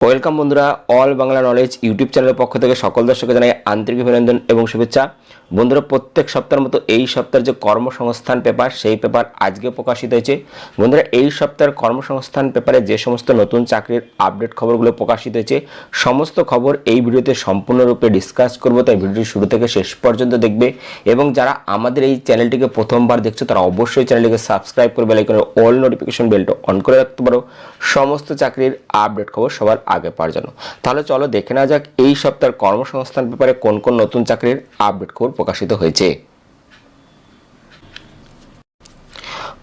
Welcome বন্ধুরা, all Bangla knowledge YouTube চ্যানেলের পক্ষ থেকে সকল দর্শককে জানাই আন্তরিক অভিনন্দন এবং শুভেচ্ছা। বন্ধুরা, প্রত্যেক সপ্তাহের মতো এই সপ্তাহের যে কর্মসংস্থান পেপার, সেই পেপার আজকে প্রকাশিত হয়েছে। বন্ধুরা, এই সপ্তাহের কর্মসংস্থান পেপারে যে সমস্ত নতুন চাকরির আপডেট খবরগুলো প্রকাশিত হয়েছে, সমস্ত খবর এই ভিডিওতে সম্পূর্ণরূপে ডিসকাস করব। তাই ভিডিওটি শুরু থেকে শেষ পর্যন্ত দেখবে এবং যারা আমাদের এই চ্যানেলটিকে প্রথমবার দেখছো তারা অবশ্যই চ্যানেলটিকে সাবস্ক্রাইব করে বেল আইকনের অল নোটিফিকেশন বেলটা অন করে রাখতে পারো সমস্ত চাকরির আপডেট খবর সবার আগে পাওয়ার জন্য। তাহলে চলো দেখে নেওয়া যাক এই সপ্তাহের কর্মসংস্থান পেপারে কোন কোন নতুন চাকরির আপডেট খবর প্রকাশিত হয়েছে।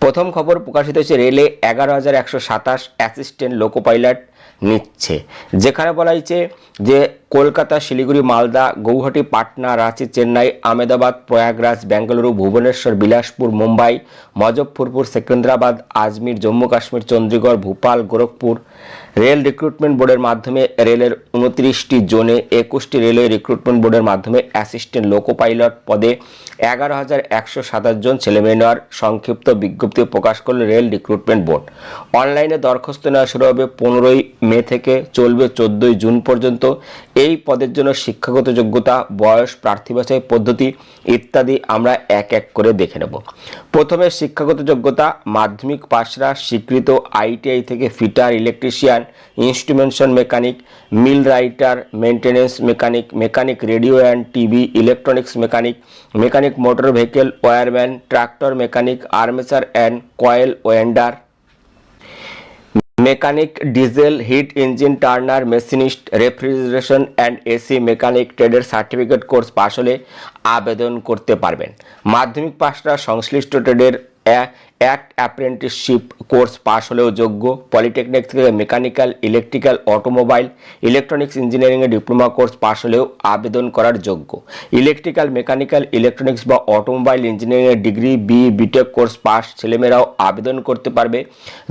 প্রথম খবর প্রকাশিত হয়েছে রেলে 11,127 অ্যাসিস্ট্যান্ট লোকো পাইলট নিচ্ছে, যেখানে বলা হয়েছে যে কলকাতা, শিলিগুড়ি, মালদা, গৌহাটি, পাটনা, রাঁচি, চেন্নাই, আহমেদাবাদ, প্রয়াগরাজ, বেঙ্গালুরু, ভুবনেশ্বর, বিলাসপুর, মুম্বাই, মুজফ্ফরপুর, সেকেন্দ্রাবাদ, আজমির, জম্মু কাশ্মীর, চণ্ডীগড়, ভোপাল, গোরখপুর রেল রিক্রুটমেন্ট বোর্ডের মাধ্যমে রেলের 29টি জোনে 21টি রেলওয়ে রিক্রুটমেন্ট বোর্ডের মাধ্যমে অ্যাসিস্ট্যান্ট লোকো পাইলট পদে 11,127 জন ছেলেমেয়ে নেওয়ার সংক্ষিপ্ত বিজ্ঞপ্তি প্রকাশ করল রেল রিক্রুটমেন্ট বোর্ড। অনলাইনে দরখাস্ত নেওয়া শুরু হবে 15 মে থেকে, চলবে 14 জুন পর্যন্ত। এই পদের জন্য শিক্ষাগত যোগ্যতা, বয়স, প্রার্থী বাছাই পদ্ধতি ইত্যাদি আমরা এক এক করে দেখে নেব। প্রথমে শিক্ষাগত যোগ্যতা, মাধ্যমিক পাশরা স্বীকৃত আইটিআই থেকে fitter, electrician, instrumentation mechanic, mill writer, maintenance mechanic, mechanic radio and TV, electronics mechanic, mechanic motor vehicle, wireman, tractor mechanic, armature and coil winder, mechanic diesel heat engine turner, machinist, refrigeration and AC mechanic ট্রেডের certificate course pass হলে আবেদন করতে পারবেন। মাধ্যমিক পাশরা সংশ্লিষ্ট ট্রেডের act apprenticeship course pass হলেও যোগ্য। পলিটেকনিক থেকে মেকানিক্যাল, ইলেকট্রিক্যাল, অটোমোবাইল, ইলেকট্রনিক্স ইঞ্জিনিয়ারিংয়ের ডিপ্লোমা কোর্স পাশ হলেও আবেদন করার যোগ্য। ইলেকট্রিক্যাল, মেকানিক্যাল, ইলেকট্রনিক্স বা অটোমোবাইল ইঞ্জিনিয়ারিংয়ের ডিগ্রি বিটেক কোর্স পাশ ছেলেমেয়েরাও আবেদন করতে পারবে।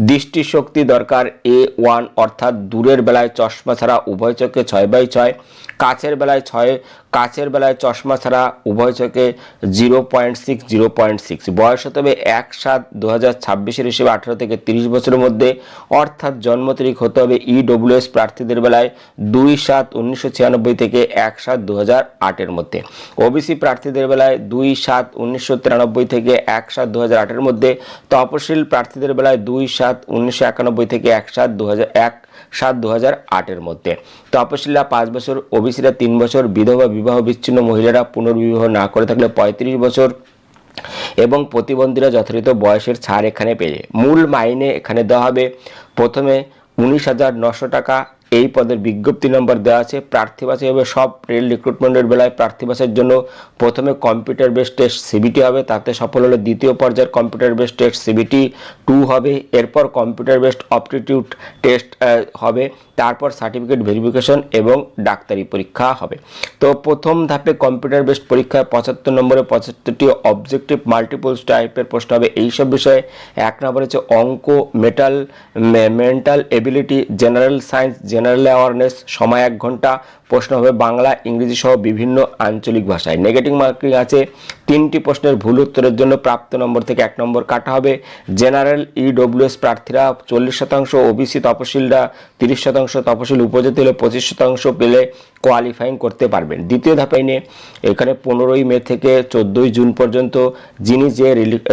দৃষ্টিশক্তি দরকার A1, অর্থাৎ দূরের বেলায় চশমা ছাড়া উভয় চোখে 6/6, কাছের বেলায় চশমা ছাড়া উভয় চোখে 0.6। বয়স হতে হবে 1/7/2026 হিসেবে 18 থেকে 30 বছরের মধ্যে, অর্থাৎ জন্ম তারিখ হতে হবে EWS প্রার্থীদের বেলায় 2/7/1996 থেকে 1/7/2008 মধ্যে, ওবিসি প্রার্থীদের বেলায় 2/7/1993 থেকে 1/7/2008 মধ্যে, তপশিল প্রার্থীদের বেলায় 2/7/1991 থেকে 1/7/2008 মধ্যে। তপশিলরা 5 বছর, ওবিসিরা 3 বছর, বিধবা বিবাহ বিচ্ছিন্ন মহিলারা পুনর্বিবাহ না করে থাকলে 35 বছর এবং প্রতিবন্ধীরা যথাযথ বয়সের ছাড় এখানে পেয়ে। মূল মাইনে এখানে দেওয়া হবে প্রথমে 19,900 টাকা। এই পদের বিজ্ঞপ্তি নম্বর দেওয়া আছে। প্রার্থী বাছাই হবে সব রেল রিক্রুটমেন্টের বেলায় প্রার্থী বাছাইয়ের জন্য প্রথমে কম্পিউটার বেসড টেস্ট সিবিটি হবে, তাতে সফল হলে দ্বিতীয় পর্যায়ের কম্পিউটার বেসড টেস্ট সিবিটি 2 হবে, এরপর কম্পিউটার বেসড অপটিটিউড টেস্ট হবে, তারপর সার্টিফিকেট ভেরিফিকেশন এবং ডাক্তারি পরীক্ষা হবে। তো প্রথম ধাপে কম্পিউটার বেসড পরীক্ষায় 75 নম্বরে 75টি অবজেক্টিভ মাল্টিপল টাইপের প্রশ্ন হবে এইসব বিষয়ে। 1 নম্বর হচ্ছে অঙ্ক, mental ability, general science, general awareness, সময় 1 ঘন্টা। প্রশ্ন হবে বাংলা, ইংরেজি সহ বিভিন্ন আঞ্চলিক ভাষায়। নেগেটিভ মার্কিং আছে। 3টি প্রশ্নের ভুল উত্তরের জন্য প্রাপ্ত নম্বর থেকে 1 নম্বর কাটা হবে। জেনারেল EWS প্রার্থীরা 40%, ওবিসি তপশিলরা 30%, তপশিল উপজাতি হলে 25% পেলে কোয়ালিফাইং করতে পারবেন। দ্বিতীয় ধাপে এখানে 15 মে থেকে 14 জুন পর্যন্ত যিনি যে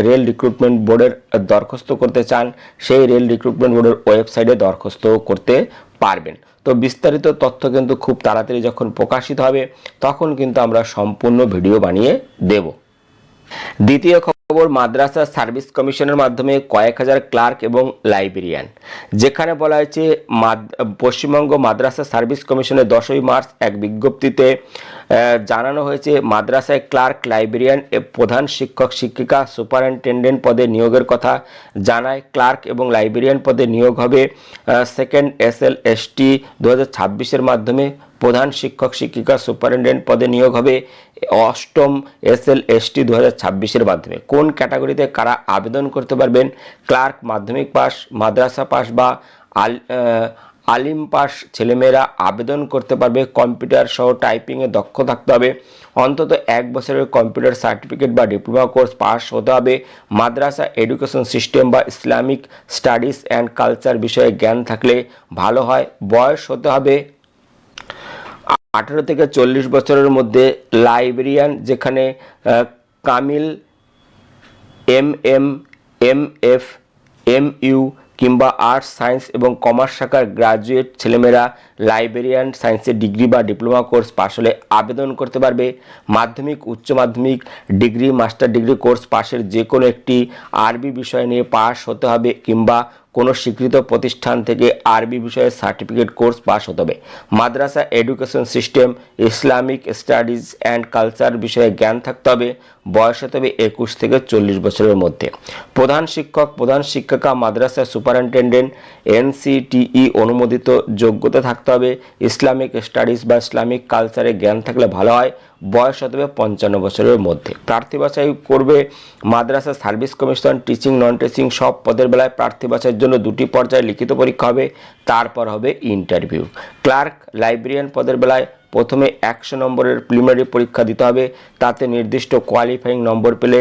রেল রিক্রুটমেন্ট বোর্ডের দরখাস্ত করতে চান সেই রেল রিক্রুটমেন্ট বোর্ডের ওয়েবসাইটে দরখাস্ত করতে পারবেন। তো বিস্তারিত তথ্য কিন্তু খুব তাড়াতাড়ি যখন প্রকাশিত হবে তখন কিন্তু আমরা সম্পূর্ণ ভিডিও বানিয়ে দেব। দ্বিতীয় খবর, মাদ্রাসা সার্ভিস কমিশনের মাধ্যমে কয়েক হাজার ক্লার্ক এবং লাইব্রেরিয়ান, যেখানে বলা হয়েছে পশ্চিমবঙ্গ মাদ্রাসা সার্ভিস কমিশনের 10ই মার্চ এক বিজ্ঞপ্তিতে জানানো হয়েছে মাদ্রাসায় ক্লার্ক, লাইব্রেরিয়ান, প্রধান শিক্ষক শিক্ষিকা, সুপারিনটেন্ডেন্ট পদে নিয়োগের কথা জানায়। ক্লার্ক এবং লাইব্রেরিয়ান পদে নিয়োগ হবে 2nd SLST 2026 মাধ্যমে। প্রধান শিক্ষক শিক্ষিকা, সুপারিনটেন্ডেন্ট পদে নিয়োগ হবে 8ম SLST 2026 মাধ্যমে। কোন ক্যাটাগরিতে কারা আবেদন করতে পারবেন? ক্লার্ক মাধ্যমিক পাস, মাদ্রাসা পাস বা আলিম পাস ছেলেমেয়েরা আবেদন করতে পারবে। কম্পিউটার সহ টাইপিংয়ে দক্ষ থাকতে হবে। অন্তত 1 বছরের কম্পিউটার সার্টিফিকেট বা ডিপ্লোমা কোর্স পাস হতে হবে। মাদ্রাসা এডুকেশন সিস্টেম বা ইসলামিক স্টাডিজ অ্যান্ড কালচার বিষয়ে জ্ঞান থাকলে ভালো হয়। বয়স হতে হবে 18 থেকে 40 বছরের মধ্যে। লাইব্রেরিয়ান, যেখানে কামিল, MM, MF, MU কিংবা আর্টস, সায়েন্স এবং কমার্স শাখার গ্রাজুয়েট ছেলেমেয়েরা লাইব্রেরিয়ান সায়েন্সের ডিগ্রি বা ডিপ্লোমা কোর্স পাশ হলে আবেদন করতে পারবে। মাধ্যমিক, উচ্চ মাধ্যমিক, ডিগ্রি, মাস্টার ডিগ্রি কোর্স পাশের যে কোনো একটি আরবি বিষয় নিয়ে পাশ হতে হবে কিংবা কোনো স্বীকৃত প্রতিষ্ঠান থেকে আরবি বিষয়ে সার্টিফিকেট কোর্স পাস হতে হবে। মাদ্রাসা education system, Islamic studies and culture বিষয়ে জ্ঞান থাকতে হবে। বয়স হতে হবে 21 থেকে 40 বছরের মধ্যে। প্রধান শিক্ষক, প্রধান শিক্ষিকা, মাদ্রাসা সুপারিনটেন্ডেন্ট NCTE অনুমোদিত যোগ্যতা থাকতে হবে। ইসলামিক স্টাডিজ বা ইসলামিক কালচারে জ্ঞান থাকলে ভালো হয়। বয়স হতে হবে 55 বছরের মধ্যে। প্রার্থী বাছাই করবে মাদ্রাসা service commission. Teaching, non teaching সব পদের বেলায় প্রার্থী বাছাইয়ের জন্য 2টি পর্যায়ে লিখিত পরীক্ষা হবে, তারপর হবে ইন্টারভিউ। ক্লার্ক, লাইব্রেরিয়ান পদের বেলায় প্রথমে 100 নম্বরের প্রিলিমিনারি পরীক্ষা দিতে হবে, তাতে নির্দিষ্ট কোয়ালিফাইং নম্বর পেলে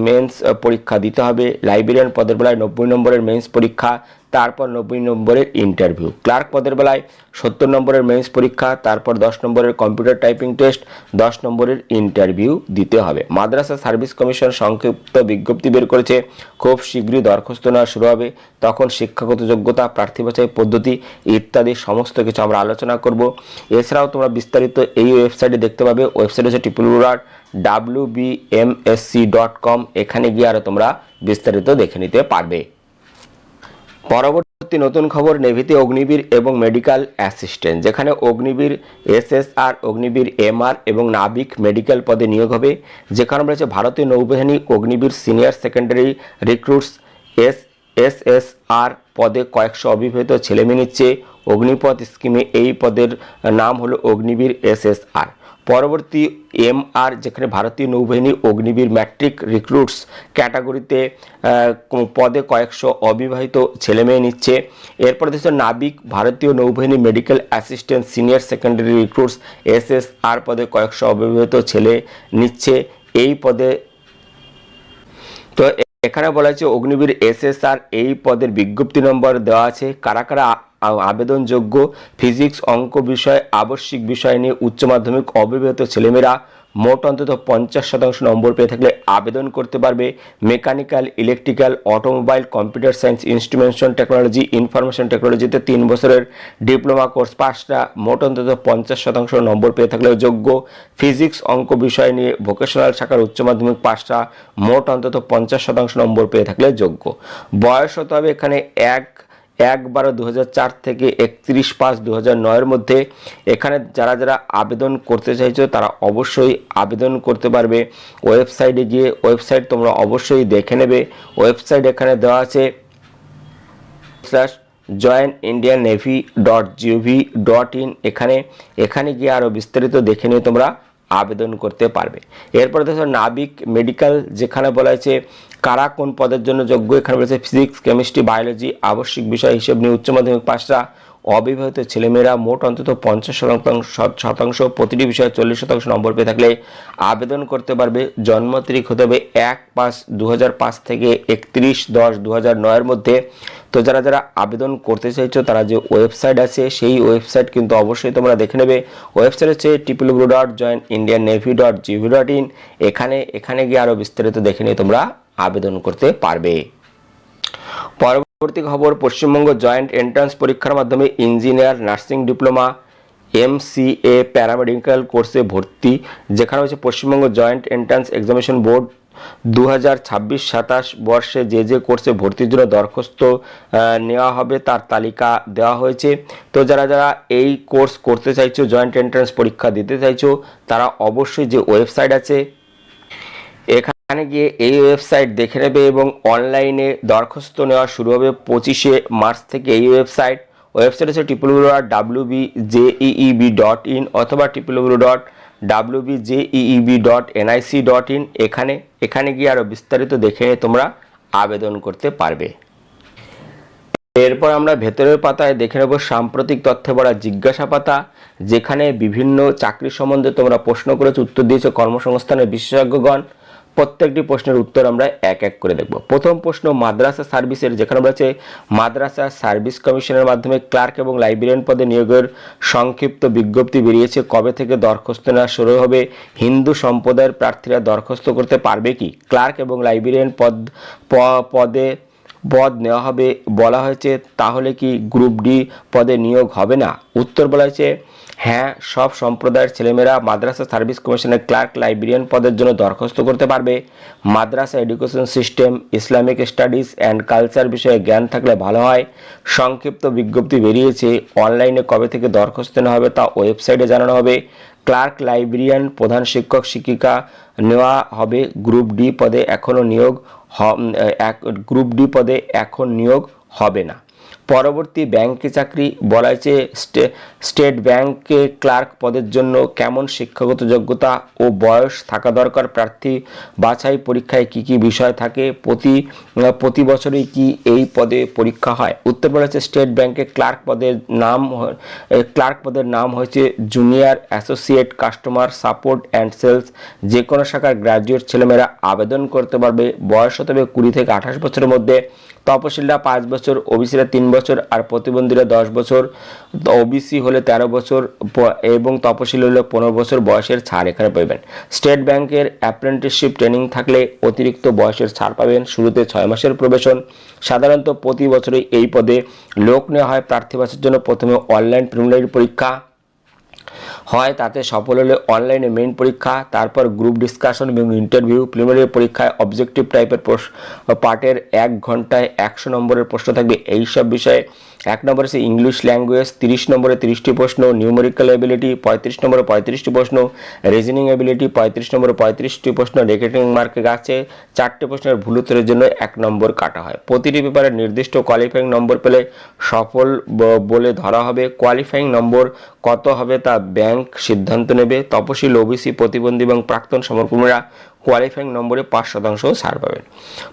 মেন্স পরীক্ষা দিতে হবে। লাইব্রেরিয়ান পদের বেলায় 90 নম্বরের মেন্স পরীক্ষা, তারপর 90 নম্বরের ইন্টারভিউ। ক্লার্ক পদের বেলায় 70 নম্বরের মেন্স পরীক্ষা, তারপর 10 নম্বরের কম্পিউটার টাইপিং টেস্ট, 10 নম্বরের ইন্টারভিউ দিতে হবে। মাদ্রাসা সার্ভিস কমিশন সংক্ষিপ্ত বিজ্ঞপ্তি বের করেছে, খুব শীঘ্রই দরখাস্ত নেওয়া শুরু হবে। তখন শিক্ষাগত যোগ্যতা, প্রার্থী বাছাই পদ্ধতি ইত্যাদি সমস্ত কিছু আমরা আলোচনা করব। এছাড়াও তোমরা বিস্তারিত এই ওয়েবসাইটে দেখতে পাবে। ওয়েবসাইট হচ্ছে www.wbmsc.com। এখানে গিয়ে আরও তোমরা বিস্তারিত দেখে নিতে পারবে। পরবর্তী নতুন খবর, নেভিতে অগ্নিবীর এবং মেডিকেল অ্যাসিস্ট্যান্ট, যেখানে অগ্নিবীর SSR, অগ্নিবীর MR এবং নাবিক মেডিকেল পদে নিয়োগ হবে। যেখানে রয়েছে ভারতীয় নৌবাহিনী Agniveer senior secondary recruits SSR পদে কয়েকশো অবিবাহিত ছেলেমেয়ে নিচ্ছে। অগ্নিপথ স্কিমে এই পদের নাম হলো অগ্নিবীর SSR। পরবর্তী MR, যেখানে ভারতীয় নৌবাহিনী অগ্নিবীর ম্যাট্রিক রিক্রুটস ক্যাটাগরিতে পদে কয়েকশো অবিবাহিত ছেলেমেয়ে নিচ্ছে। এরপর হচ্ছে নাবিক, ভারতীয় নৌবাহিনী medical assistant senior secondary recruits SSR পদে কয়েকশো অবিবাহিত ছেলে নিচ্ছে এই পদে। তো এখানে বলা হয়েছে অগ্নিবীর SSR এই পদের বিজ্ঞপ্তি নম্বর দেওয়া আছে। কারা কারা আবেদনযোগ্য? ফিজিক্স, অঙ্ক বিষয় আবশ্যিক বিষয় নিয়ে উচ্চ মাধ্যমিক অবিবাহিত ছেলেমেয়েরা মোট অন্তত 50% নম্বর পেয়ে থাকলে আবেদন করতে পারবে। Mechanical, electrical, automobile, computer science, instrumentation technology, information টেকনোলজিতে 3 বছরের ডিপ্লোমা কোর্স পাসটা মোট অন্তত 50% নম্বর পেয়ে থাকলেও যোগ্য। ফিজিক্স, অঙ্ক বিষয় নিয়ে ভোকেশনাল শাখার উচ্চ মাধ্যমিক পাসটা মোট অন্তত 50% নম্বর পেয়ে থাকলে যোগ্য। বয়স হতে হবে এখানে 1/12/2004 থেকে 31/5/2009 মধ্যে। এখানে যারা যারা আবেদন করতে চাইছো তারা অবশ্যই আবেদন করতে পারবে। ওয়েবসাইটে গিয়ে ওয়েবসাইট তোমরা অবশ্যই দেখে নেবে। ওয়েবসাইট এখানে দেওয়া আছে joinindiannavy.gov.in। এখানে গিয়ে আরও বিস্তারিত দেখে নিয়ে তোমরা আবেদন করতে পারবে। এরপরে দেখো নাবিক মেডিকেল, যেখানে বলা হয়েছে কারা কোন পদের জন্য যোগ্য। এখানে বলেছে ফিজিক্স, কেমিস্ট্রি, বায়োলজি আবশ্যিক বিষয় হিসেব নিয়ে উচ্চ মাধ্যমিক পাসরা অবিবাহিত ছেলেমেয়েরা মোট অন্তত 50% প্রতিটি বিষয়ে 40% নম্বর পেয়ে থাকলে আবেদন করতে পারবে। জন্ম তারিখ হতে হবে 1/5/2005 থেকে 31/10/2009 মধ্যে। তো যারা যারা আবেদন করতে চাইছো তারা যে ওয়েবসাইট আছে সেই ওয়েবসাইট কিন্তু অবশ্যই তোমরা দেখে নেবে। ওয়েবসাইট হচ্ছে www.joinindiannavy.gov.in। এখানে গিয়ে আরও বিস্তারিত দেখে নিয়ে তোমরা আবেদন করতে পারবে। পরবর্তী খবর, পশ্চিমবঙ্গ জয়েন্ট এন্ট্রান্স পরীক্ষার মাধ্যমে engineer, nursing diploma, MCA, paramedical কোর্সে ভর্তি। যেখানে হচ্ছে Paschimbanga joint entrance examination board 2026-27 বর্ষে যে যে কোর্সে ভর্তির জন্য দরখাস্ত নেওয়া হবে তার তালিকা দেওয়া হয়েছে। তো যারা যারা এই কোর্স করতে চাইছো, জয়েন্ট এন্ট্রান্স পরীক্ষা দিতে চাইছো, তারা অবশ্যই যে ওয়েবসাইট আছে এখানে গিয়ে এই ওয়েবসাইট দেখে নেবে এবং অনলাইনে দরখাস্ত নেওয়া শুরু হবে 25শে মার্চ থেকে। এই ওয়েবসাইট হচ্ছে www.wbjeeb.in অথবা www.wbjeeb.nic.in। এখানে গিয়ে আরও বিস্তারিত দেখে তোমরা আবেদন করতে পারবে। এরপর আমরা ভেতরের পাতায় দেখে নেব সাম্প্রতিক তথ্যে ভরা জিজ্ঞাসা পাতা, যেখানে বিভিন্ন চাকরি সম্বন্ধে তোমরা প্রশ্ন করেছো, উত্তর দিয়েছো কর্মসংস্থানের বিশেষজ্ঞগণ। প্রত্যেকটি প্রশ্নের উত্তর আমরা এক এক করে দেখব। প্রথম প্রশ্ন মাদ্রাসা সার্ভিসের, যেখানে বলেছে মাদ্রাসা সার্ভিস কমিশনের মাধ্যমে ক্লার্ক এবং লাইব্রেরিয়ান পদে নিয়োগের সংক্ষিপ্ত বিজ্ঞপ্তি বেরিয়েছে, কবে থেকে দরখাস্ত নেওয়া শুরু হবে? হিন্দু সম্প্রদায়ের প্রার্থীরা দরখাস্ত করতে পারবে কি? ক্লার্ক এবং লাইব্রেরিয়ান পদ নেওয়া হবে বলা হয়েছে, তাহলে কি গ্রুপ ডি পদে নিয়োগ হবে না? উত্তর বলা হয়েছে হ্যাঁ, সব সম্প্রদায়ের ছেলেমেয়েরা মাদ্রাসা সার্ভিস কমিশনের ক্লার্ক লাইব্রেরিয়ান পদের জন্য দরখাস্ত করতে পারবে। মাদ্রাসা education system, Islamic studies and culture বিষয়ে জ্ঞান থাকলে ভালো হয়। সংক্ষিপ্ত বিজ্ঞপ্তি বেরিয়েছে, অনলাইনে কবে থেকে দরখাস্ত নেওয়া হবে তা ওয়েবসাইটে জানানো হবে। ক্লার্ক লাইব্রেরিয়ান প্রধান শিক্ষক শিক্ষিকা নেওয়া হবে। গ্রুপ ডি পদে এখন নিয়োগ হবে না। পরবর্তী ব্যাংকে চাকরি বলা হয়েছে স্টেট ব্যাংকে ক্লার্ক পদের জন্য কেমন শিক্ষাগত যোগ্যতা ও বয়স থাকা দরকার? প্রার্থী বাছাই পরীক্ষায় কি কি বিষয় থাকে? প্রতি বছরই কি এই পদে পরীক্ষা হয়? উত্তর বলা হয়েছে স্টেট ব্যাংকে ক্লার্ক পদের নাম হয়েছে junior associate customer support and sales. যে কোনো শাখার গ্র্যাজুয়েট ছেলেমেয়েরা আবেদন করতে পারবে। বয়স হতে হবে 20 থেকে 28 বছরের মধ্যে। তপশিলরা 5 বছর, ওবিসিরা 3 বছর আর প্রতিবন্ধীরা 10 বছর। ওবিসি হলে 13 বছর এবং তপশিল হলে 15 বছর বয়সের ছাড় এখানে পাবেন। স্টেট ব্যাংকের অ্যাপ্রেন্টিসশিপ ট্রেনিং থাকলে অতিরিক্ত বয়সের ছাড় পাবেন। শুরুতে 6 মাসের প্রবেশন। সাধারণত প্রতি বছরই এই পদে লোক নেওয়া হয়। প্রার্থী বাছাইয়ের জন্য প্রথমে অনলাইন প্রিলিমিনারি পরীক্ষা হয়, তাতে সফল হলে অনলাইনে মেইন পরীক্ষা, তারপর গ্রুপ ডিসকাশন এবং ইন্টারভিউ। প্রিলিমিনারি পরীক্ষায় অবজেক্টিভ টাইপের পার্টের 1 ঘন্টায় 100 নম্বরের প্রশ্ন থাকবে এই সব বিষয়ে। 1 নম্বরে সে ইংলিশ ল্যাঙ্গুয়েজ, 30 নম্বরে 30টি প্রশ্ন, নিউমেরিক্যাল এবিলিটি 35 নম্বরে 35টি প্রশ্ন, রিজনিং এবিলিটি 35 নম্বরে 35টি প্রশ্ন। নেগেটিভ মার্কে আছে 4টে প্রশ্নের ভুল উত্তরের জন্য 1 নম্বর কাটা হয়। প্রতিটি পেপারে নির্দিষ্ট কোয়ালিফাইং নম্বর পেলে সফল বলে ধরা হবে। কোয়ালিফাইং নম্বর কত হবে তা ব্যাংক সিদ্ধান্ত নেবে। তপশিল, ওবিসি, প্রতিবন্ধী এবং প্রাক্তন সমরকর্মীরা কোয়ালিফাইং নম্বরে 5% ছাড় পাবেন।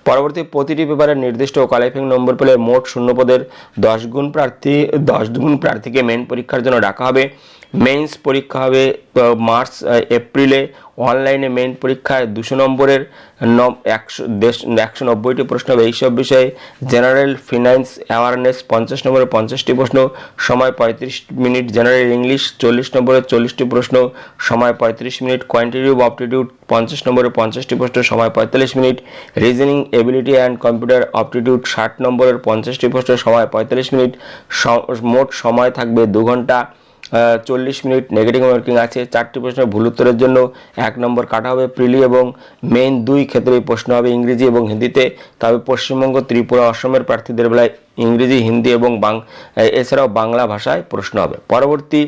পরবর্তী প্রতিটি পেপারে নির্দিষ্ট কোয়ালিফাইং নম্বর পেলে মোট শূন্যপদের 10 গুণ প্রার্থীকে মেইন পরীক্ষার জন্য ডাকা হবে। মেইনস পরীক্ষা হবে এপ্রিলে। অনলাইনে মেইন পরীক্ষায় 200 নম্বরের 190টি প্রশ্ন হবে এইসব বিষয়ে। জেনারেল ফিনান্স অ্যাওয়ারনেস 50 নম্বরে 50টি প্রশ্ন, সময় 35 মিনিট। জেনারেল ইংলিশ 40 নম্বরে 40টি প্রশ্ন, সময় 35 মিনিট। কোয়ান্টিটিভ অপটিটিউড 50 নম্বরে 50টি প্রশ্ন, সময় 45 minute. Reasoning ability and computer aptitude 60 নম্বরের 50টি প্রশ্ন, সময় 45 মিনিট। মোট সময় থাকবে 2 ঘন্টা 40 মিনিট। নেগেটিভ মার্কিং আছে 4টি প্রশ্নের ভুল উত্তরের জন্য 1 নম্বর কাটা হবে। প্রিলি এবং মেইন 2 ক্ষেত্রেই প্রশ্ন হবে ইংরেজি এবং হিন্দিতে। তবে পশ্চিমবঙ্গ, ত্রিপুরা, অসমের প্রার্থীদের বেলায় ইংরেজি, হিন্দি এবং এছাড়াও বাংলা ভাষায় প্রশ্ন হবে। পরবর্তী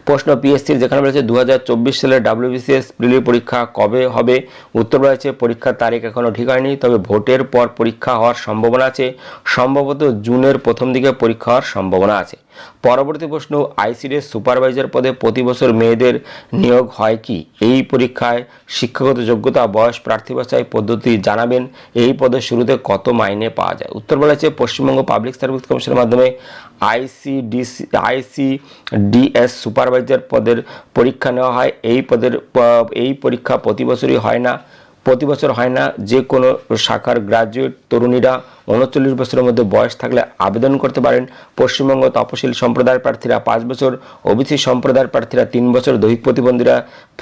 প্রশ্ন পিএসসির, যেখানে বলেছে 2024 সালের WBCS প্রিলি পরীক্ষা কবে হবে? উত্তর রয়েছে পরীক্ষার তারিখ এখনো ঠিক হয়নি, তবে ভোটের পর পরীক্ষা হওয়ার সম্ভাবনা আছে। সম্ভবত জুনের প্রথম দিকে পরীক্ষা হওয়ার সম্ভাবনা আছে। পরবর্তী প্রশ্ন, আইসিডিএস সুপারভাইজার পদে প্রতি বছর মেয়েদের নিয়োগ হয় কি? এই পরীক্ষায় শিক্ষাগত যোগ্যতা, বয়স, প্রার্থী বাছাই পদ্ধতি জানাবেন। এই পদের শুরুতে কত মাইনে পাওয়া যায়? উত্তর বলা হয়েছে পশ্চিমবঙ্গ পাবলিক সার্ভিস কমিশনের মাধ্যমে আইসিডিএস সুপারভাইজার পদের পরীক্ষা নেওয়া হয়। এই পরীক্ষা প্রতি বছর হয় না। যে কোনো শাখার গ্রাজুয়েট তরুণীরা 39 বছরের মধ্যে বয়স থাকলে আবেদন করতে পারেন। পশ্চিমবঙ্গ তপশিল সম্প্রদায়ের প্রার্থীরা 5 বছর, ওবিসি সম্প্রদায়ের প্রার্থীরা 3 বছর, দৈহিক প্রতিবন্ধীরা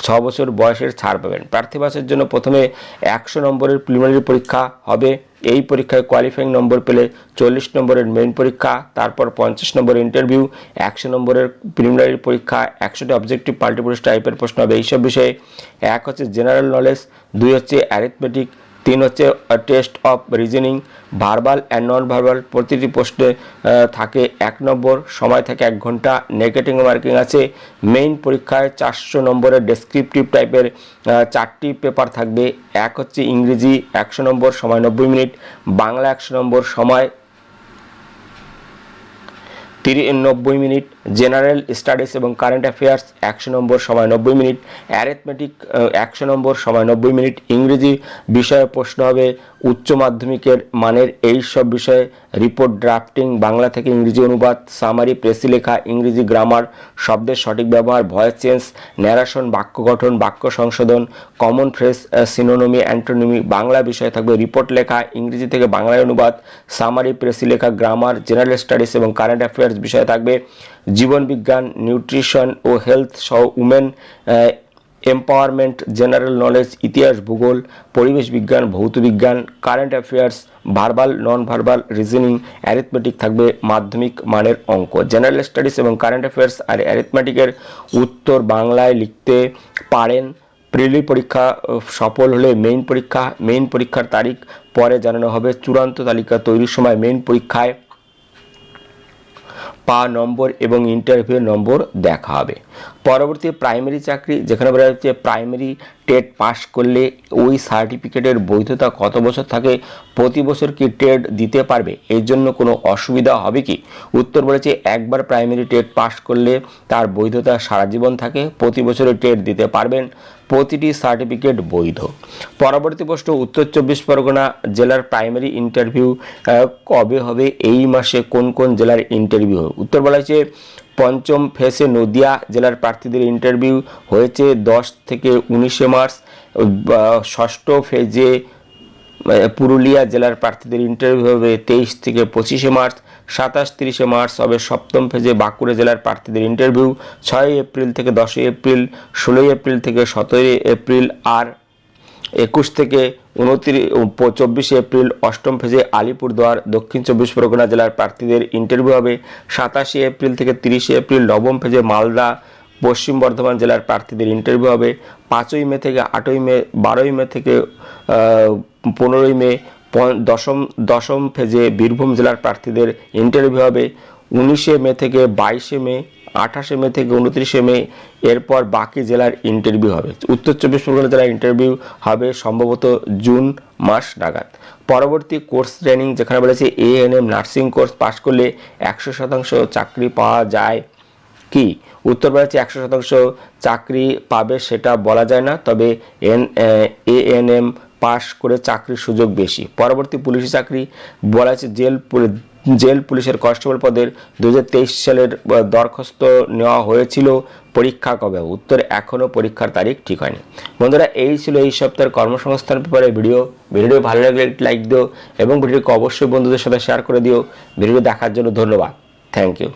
6 বছর বয়সের ছাড় পাবেন। প্রার্থী বাছাইয়ের জন্য প্রথমে 100 নম্বরের প্রিলিমিনারি পরীক্ষা হবে। এই পরীক্ষায় কোয়ালিফাইং নম্বর পেলে 40 নম্বরের মেইন পরীক্ষা, তারপর 50 নম্বরের ইন্টারভিউ, 100 নম্বরের প্রিলিমিনারি পরীক্ষা, 100টি অবজেক্টিভ মাল্টিপল টাইপের প্রশ্ন হবে এইসব বিষয়ে। 1 হচ্ছে জেনারেল নলেজ, 2 হচ্ছে অ্যারিথমেটিক, 3 হচ্ছে test of reasoning, verbal and non verbal. প্রতিটি প্রশ্নে থাকে 1 নম্বর, সময় থাকে 1 ঘন্টা। নেগেটিভ মার্কিং আছে। মেইন পরীক্ষায় 400 নম্বরের ডেসক্রিপটিভ টাইপের 4টি পেপার থাকবে। 1 হচ্ছে ইংরেজি 100 নম্বর, সময় 90 মিনিট। বাংলা 100 নম্বর, সময় 90 মিনিট। জেনারেল স্টাডিজ এবং কারেন্ট অ্যাফেয়ার্স 100 নম্বর, সময় 90 মিনিট। অ্যারিথমেটিক 100 নম্বর, সময় 90 মিনিট। ইংরেজি বিষয়ে প্রশ্ন হবে উচ্চ মাধ্যমিকের মানের এই সব বিষয়ে রিপোর্ট ড্রাফটিং, বাংলা থেকে ইংরেজি অনুবাদ, সামারি, প্রেসি লেখা, ইংরেজি গ্রামার, শব্দের সঠিক ব্যবহার, ভয়েস চেঞ্জ, ন্যারেশন, বাক্য গঠন, বাক্য সংশোধন, কমন ফ্রেজ, সিনোনিমি, অ্যান্টোনিমি। বাংলা বিষয় থাকবে রিপোর্ট লেখা, ইংরেজি থেকে বাংলায় অনুবাদ, সামারি, প্রেসি লেখা, গ্রামার, জেনারেল স্টাডিজ এবং কারেন্ট অ্যাফেয়ার্স বিষয় থাকবে। জীবন বিজ্ঞান, নিউট্রিশন ও হেলথ সহ উমেন এম্পাওয়ারমেন্ট, জেনারেল নলেজ, ইতিহাস, ভূগোল, পরিবেশ বিজ্ঞান, ভৌত বিজ্ঞান, current affairs, verbal, non verbal, reasoning, arithmetic থাকবে মাধ্যমিক মানের অঙ্ক। জেনারেল স্টাডিজ এবং কারেন্ট অ্যাফেয়ার্স আর অ্যারিথমেটিকের উত্তর বাংলায় লিখতে পারেন। প্রিলি পরীক্ষা সফল হলে মেইন পরীক্ষার তারিখ পরে জানানো হবে। চূড়ান্ত তালিকা তৈরির সময় মেইন পরীক্ষায় পাওয়া নম্বর এবং ইন্টারভিউ নম্বর দেখা হবে। পরবর্তী প্রাইমারি চাকরি, যেখানে বলা হচ্ছে প্রাইমারি টেট পাস করলে ওই সার্টিফিকেটের বৈধতা কত বছর থাকে, প্রতি বছর কি টেট দিতে পারবে, এর জন্য কোনো অসুবিধা হবে কি? উত্তর বলেছে একবার প্রাইমারি টেট পাস করলে তার বৈধতা সারা জীবন থাকে, প্রতি বছরে টেট দিতে পারবেন, প্রতিটি সার্টিফিকেট বৈধ। পরবর্তী প্রশ্ন, উত্তর 24 পরগনা জেলার প্রাইমারি ইন্টারভিউ কবে হবে, এই মাসে কোন কোন জেলার ইন্টারভিউ হবে? উত্তর বলা হয়েছে পঞ্চম ফেসে নদিয়া জেলার প্রার্থীদের ইন্টারভিউ হয়েছে 10 থেকে 19 মার্চ। ষষ্ঠ ফেজে পুরুলিয়া জেলার প্রার্থীদের ইন্টারভিউ হবে 23 থেকে 25 মার্চ। 27-30 মার্চ হবে সপ্তম ফেজে বাঁকুড়া জেলার প্রার্থীদের ইন্টারভিউ। 6 এপ্রিল থেকে 10 এপ্রিল, 16 এপ্রিল থেকে 17 এপ্রিল, আর 21 থেকে 24 এপ্রিল অষ্টম ফেজে আলিপুরদুয়ার দক্ষিণ 24 পরগনা জেলার প্রার্থীদের ইন্টারভিউ হবে। 27 এপ্রিল থেকে 30 এপ্রিল নবম ফেজে মালদা পশ্চিম বর্ধমান জেলার প্রার্থীদের ইন্টারভিউ হবে। 5ই মে থেকে 8ই মে, 12ই মে থেকে 15ই মে দশম ফেজে বীরভূম জেলার প্রার্থীদের ইন্টারভিউ হবে। 19 মে থেকে 22 মে, 28 মে থেকে 29 মে, এরপর বাকি জেলার ইন্টারভিউ হবে। উত্তর 24 পরগনা জেলার ইন্টারভিউ হবে সম্ভবত জুন মাস নাগাদ। পরবর্তী কোর্স ট্রেনিং, যেখানে বলেছে এএনএম নার্সিং কোর্স পাশ করলে 100% চাকরি পাওয়া যায় কি? উত্তর বলেছে 100% চাকরি পাবে সেটা বলা যায় না, তবে এএনএম পাশ করে চাকরির সুযোগ বেশি। পরবর্তী পুলিশি চাকরি বলা আছে জেল পুলিশের কনস্টেবল পদের 2023 সালের দরখাস্ত নেওয়া হয়েছিল, পরীক্ষা কবে? উত্তর এখনও পরীক্ষার তারিখ ঠিক হয়নি। বন্ধুরা, এই ছিল এই সপ্তাহের কর্মসংস্থান পেপারের ভিডিও ভালো লাগলে একটি লাইক দিও এবং ভিডিওকে অবশ্যই বন্ধুদের সাথে শেয়ার করে দিও। ভিডিও দেখার জন্য ধন্যবাদ। Thank you.